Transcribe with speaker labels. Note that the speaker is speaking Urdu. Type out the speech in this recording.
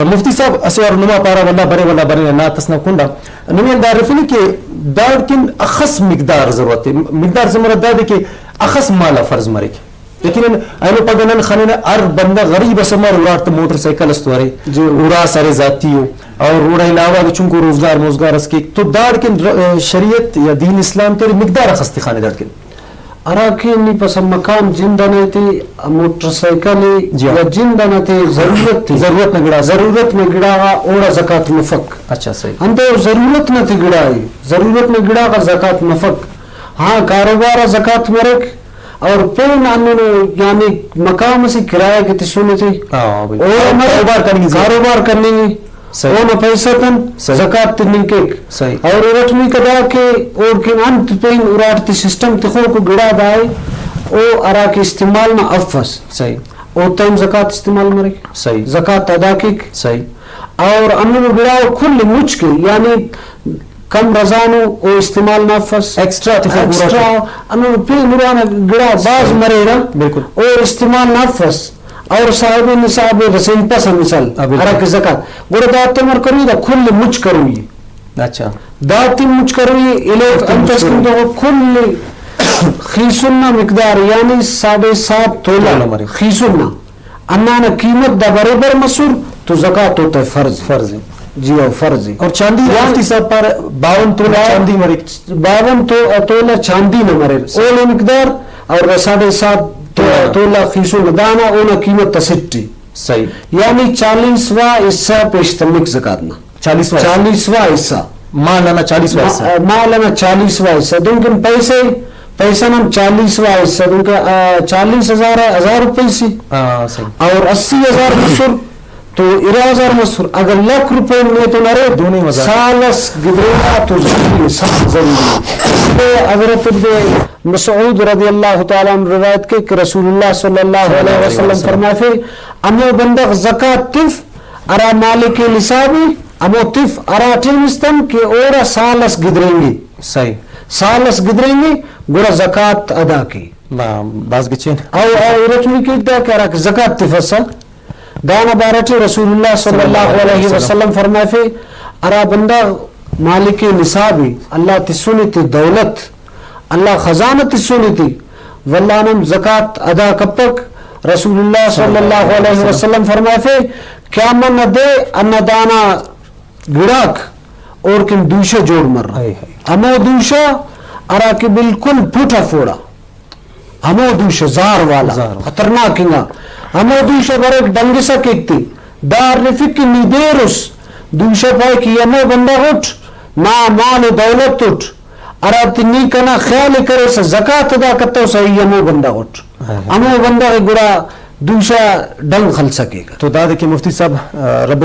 Speaker 1: مفتی صاحب اسوار نما پارا ولا بره نا تسنا کوندا نمین دارفنی کہ دار کن اخص مقدار ضرورت ہے مقدار سے مراد ہے کہ اخص مالا فرض مرے لیکن اینو پگنن خنن ار بندہ غریب سمر ورات موٹر سائیکل استوارے جو اورا سارے ذاتی ہو اور روڑا علاوہ چون کو روزگار اس کے تو دار کن شریعت یا دین اسلام تیرے مقدار اخص خانے دار کن
Speaker 2: اراکی نی پس مکان جندنے تی موٹر سائیکل یا جندنے تی ضرورت میں گڑا اوڑا زکاة مفق.
Speaker 1: اچھا صحیح
Speaker 2: ہم تو ضرورت نہ تھی گڑا ہے ضرورت میں گڑا کا زکاة مفق. ہاں کاروبار زکاة مرک اور پین انو یعنی مقام سے کرایہ کی تسونے تھی کاروبار کرنے گی اونا پیسہ تن زکاة تنین کیک اور رٹمی کدا کے اور کن انت پین ارارتی سسٹم تخو کو گڑا دائے او ارا کے استعمال نہ افس
Speaker 1: صحیح
Speaker 2: او تیم زکاة استعمال مرے
Speaker 1: صحیح
Speaker 2: زکاة ادا کیک
Speaker 1: صحیح
Speaker 2: اور انو گڑا کھل مچ کے یعنی کم رضانو او استعمال نہ افس ایکسٹرا انو پین مرانا گڑا باز مرے گا
Speaker 1: بالکل
Speaker 2: او استعمال نہ افس اور صاحب نصاب رسین پس مثال ارک زکات گڑا داتے مر کروی دا کھل مچ کروی.
Speaker 1: اچھا
Speaker 2: داتی مچ کروی الیف انتس کندو کھل خیسنہ مقدار یعنی 7.5 تولہ خیسنہ انانا قیمت دا برابر مسور تو زکات ہوتا ہے فرض جی او فرض.
Speaker 1: اور چاندی مفتی صاحب پر 52 تولہ چاندی مرے
Speaker 2: 52 تولہ چاندی نہ مرے اول مقدار اور 7.5 تولہ خیسو ندانا اونا قیمت تسٹی
Speaker 1: صحیح
Speaker 2: یعنی 40واں حصہ پیشتمک زکاتنا 40واں حصہ
Speaker 1: مالانا
Speaker 2: 40واں حصہ دونکن پیسہ نام 40واں حصہ دونکہ 40,000 روپے سی اور 80,000 مصر تو 11,000 مصر اگر لاکھ روپے میں تو نرے
Speaker 1: دونی
Speaker 2: سالس گدرینا تو ضروری حضرت مسعود رضی اللہ تعالیٰ عنہ روایت کے کہ رسول اللہ صلی اللہ علیہ وسلم فرمائے امو بندق زکاة تف ارا مالک نصابی امو تف ارا ٹیمستن کہ اورا سالس گدریں گی
Speaker 1: صحیح
Speaker 2: سالس گدریں گی گورا زکاة ادا کی
Speaker 1: باز گچین
Speaker 2: او رچمی کی دا کہ ارا زکاة تفصل دانا بارٹی رسول اللہ صلی اللہ علیہ وسلم فرمائے ارا بندہ مالک نصابی اللہ تسونی تی دولت اللہ خزانہ تسونی تی واللہ نم زکاة ادا کپک رسول اللہ صلی اللہ علیہ وسلم فرمائے کیا من دے ان دانا گڑاک اور کن دوشہ جوڑ مر ہمو دوشہ ارا کی بالکل پوٹا فوڑا ہمو دوشہ زار والا خطرناک ہنگا ہمو دوشہ برک ڈنگسا کیکتی دار رفق نیدیرس دوشہ پائے کہ یمو بندہ اٹھ نا مال دولت اٹھ ارا تنی کنا خیال کرے سا زکاة ادا کرتا ہو صحیح یمو بندہ اٹھ ہمو بندہ گڑا دوشہ ڈنگ خل سکے گا.
Speaker 1: تو دادے کہ مفتی صاحب رب